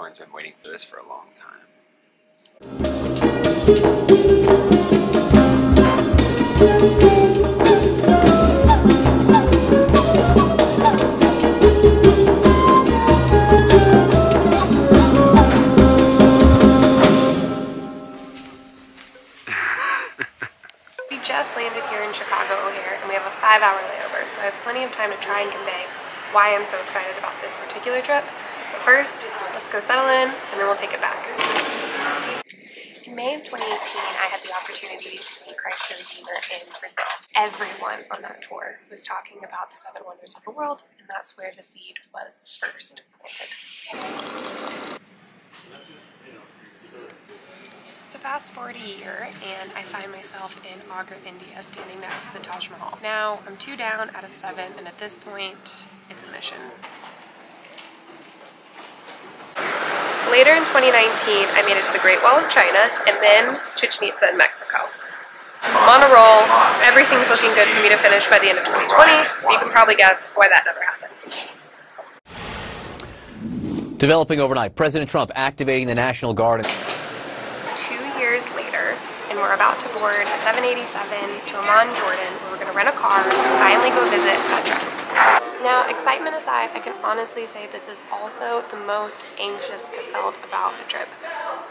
Lauren's been waiting for this for a long time. We just landed here in Chicago O'Hare and we have a 5-hour layover, so I have plenty of time to try and convey why I'm so excited about this particular trip. But first, let's go settle in and then we'll take it back. In May of 2018, I had the opportunity to see Christ the Redeemer in Brazil. Everyone on that tour was talking about the 7 wonders of the world, and that's where the seed was first planted. So fast forward a year, and I find myself in Agra, India, standing next to the Taj Mahal. Now, I'm 2 down out of 7, and at this point, it's a mission. Later in 2019, I made it to the Great Wall of China, and then Chichen Itza in Mexico. I'm on a roll. Everything's looking good for me to finish by the end of 2020. You can probably guess why that never happened. Developing overnight, President Trump activating the National Guard. 2 years later, and we're about to board a 787 to Amman, Jordan, where we're going to rent a car and finally go visit Petra. Now, excitement aside, I can honestly say this is also the most anxious I've felt about the trip.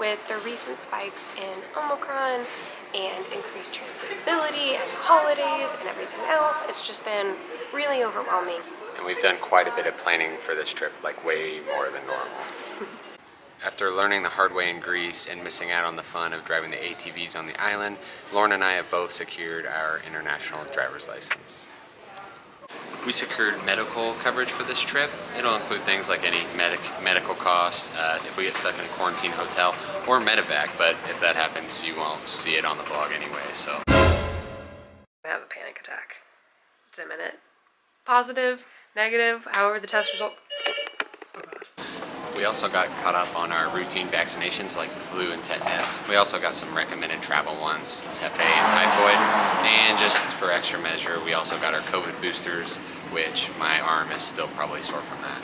With the recent spikes in Omicron and increased transmissibility and the holidays and everything else, it's just been really overwhelming. And we've done quite a bit of planning for this trip, like way more than normal. After learning the hard way in Greece and missing out on the fun of driving the ATVs on the island, Lauren and I have both secured our international driver's license. We secured medical coverage for this trip. It'll include things like any medical costs, if we get stuck in a quarantine hotel, or medevac, but if that happens, you won't see it on the vlog anyway, so. I have a panic attack. It's imminent. Positive, negative, however the test result. Oh God. We also got caught up on our routine vaccinations like flu and tetanus. We also got some recommended travel ones, Tepe and typhoid. And just for extra measure, we also got our COVID boosters, which my arm is still probably sore from that.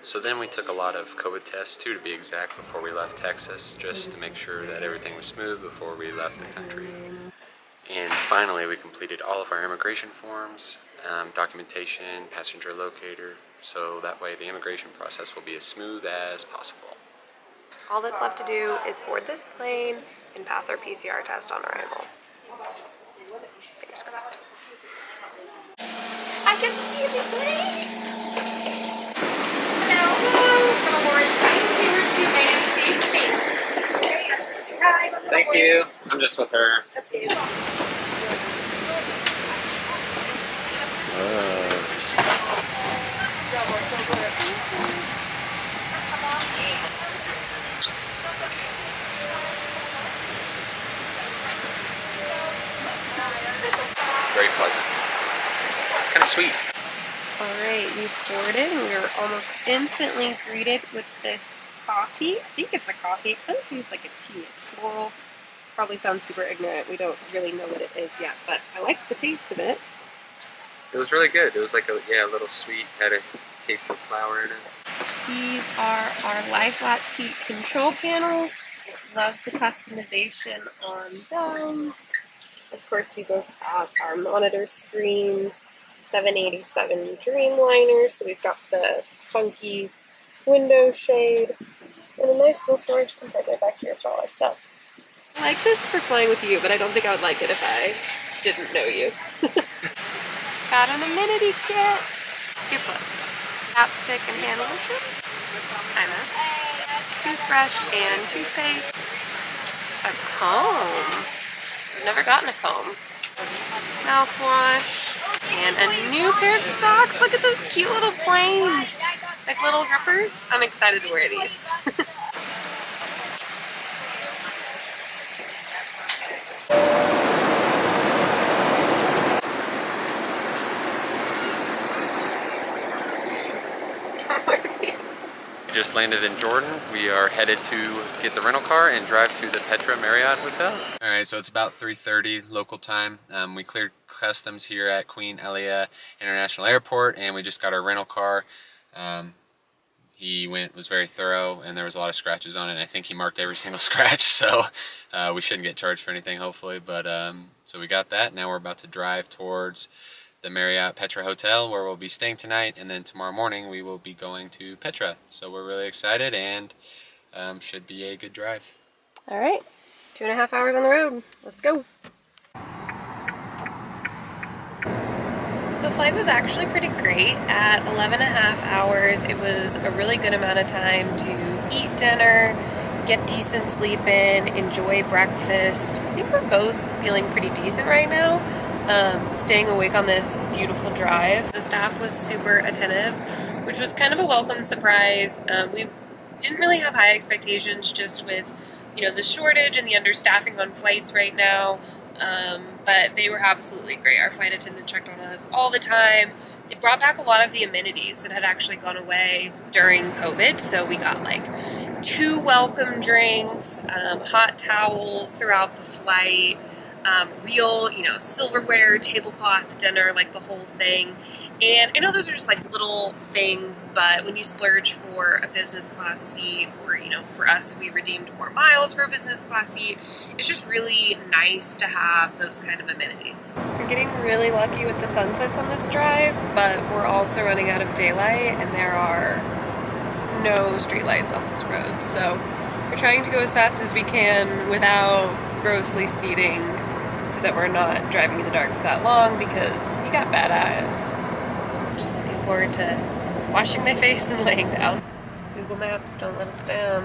So then we took a lot of COVID tests, 2 to be exact, before we left Texas, just to make sure that everything was smooth before we left the country. And finally, we completed all of our immigration forms, documentation, passenger locator, so that way the immigration process will be as smooth as possible. All that's left to do is board this plane and pass our PCR test on arrival. Fingers crossed. I get to see everything! Hello! Welcome aboard. Thank you. I'm just with her. Very pleasant. It's kind of sweet. Alright, we boarded and we were almost instantly greeted with this coffee. I think it's a coffee. It kind of tastes like a tea. It's floral. Probably sounds super ignorant. We don't really know what it is yet, but I liked the taste of it. It was really good. It was like a little sweet, had a taste of flour in it. These are our lie flat seat control panels. Love the customization on those. Of course, we both have our monitor screens, 787 Dreamliner, so we've got the funky window shade, and a nice little storage compartment back here for all our stuff. I like this for flying with you, but I don't think I would like it if I didn't know you. Got an amenity kit, earplugs, chapstick and hand lotion, eye mask, toothbrush and toothpaste, a comb. I've never gotten a comb. Mouthwash, and a new pair of socks. Look at those cute little planes. Like little grippers. I'm excited to wear these. We just landed in Jordan. We are headed to get the rental car and drive to the Petra Marriott Hotel. Alright, so it's about 3:30 local time. We cleared customs here at Queen Alia International Airport and we just got our rental car He was very thorough, and there was a lot of scratches on it, and I think he marked every single scratch, so we shouldn't get charged for anything, hopefully. But so we got that. Now we're about to drive towards the Marriott Petra Hotel, where we'll be staying tonight, and then tomorrow morning we will be going to Petra. So we're really excited, and should be a good drive. All right, 2.5 hours on the road. Let's go. The flight was actually pretty great. At 11.5 hours, it was a really good amount of time to eat dinner, get decent sleep in, enjoy breakfast. I think we're both feeling pretty decent right now, staying awake on this beautiful drive. The staff was super attentive, which was kind of a welcome surprise. We didn't really have high expectations just with, you know, the shortage and the understaffing on flights right now. But they were absolutely great. Our flight attendant checked on us all the time. They brought back a lot of the amenities that had actually gone away during COVID. So we got like 2 welcome drinks, hot towels throughout the flight, real, you know, silverware, tablecloth dinner, like the whole thing. And I know those are just like little things, but when you splurge for a business class seat, or, you know, for us, we redeemed more miles for a business class seat, it's just really nice to have those kind of amenities. We're getting really lucky with the sunsets on this drive, but we're also running out of daylight, and there are no streetlights on this road. So we're trying to go as fast as we can without grossly speeding, so that we're not driving in the dark for that long, because you got bad eyes. Just looking forward to washing my face and laying down. Google Maps, don't let us down.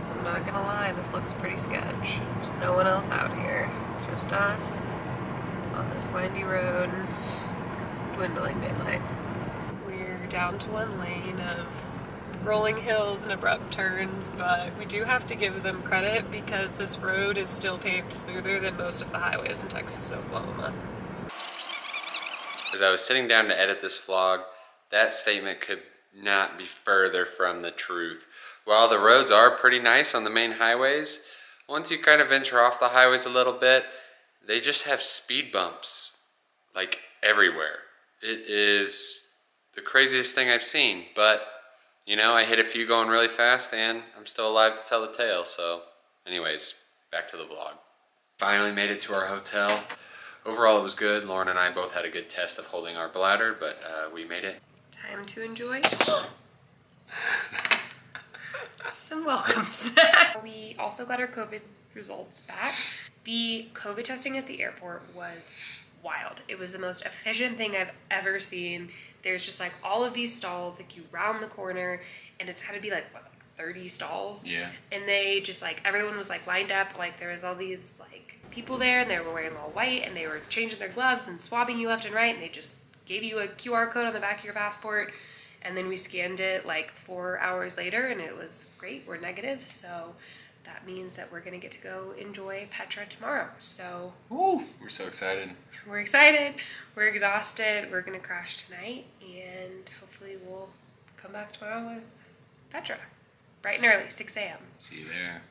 So I'm not gonna lie, this looks pretty sketch. There's no one else out here, just us on this windy road, dwindling daylight. We're down to 1 lane of rolling hills and abrupt turns, but we do have to give them credit because this road is still paved smoother than most of the highways in Texas and Oklahoma. As I was sitting down to edit this vlog, that statement could not be further from the truth. While the roads are pretty nice on the main highways, once you kind of venture off the highways a little bit, they just have speed bumps, like everywhere. It is the craziest thing I've seen, but you know, I hit a few going really fast and I'm still alive to tell the tale. So anyways, back to the vlog. Finally made it to our hotel. Overall, it was good. Lauren and I both had a good test of holding our bladder, but we made it. Time to enjoy some welcome snack. We also got our COVID results back. The COVID testing at the airport was wild. It was the most efficient thing I've ever seen. There's just like all of these stalls, like you round the corner, and it's had to be like, what, like 30 stalls? Yeah. And they just like, everyone was like lined up, like there was all these like people there, and they were wearing all white, and they were changing their gloves and swabbing you left and right, and they just gave you a QR code on the back of your passport, and then we scanned it like 4 hours later, and it was great. We're negative, so that means that we're gonna get to go enjoy Petra tomorrow. So woo, we're so excited. We're excited, we're exhausted, we're gonna crash tonight, and hopefully we'll come back tomorrow with Petra. Bright and early, 6 a.m. See you there.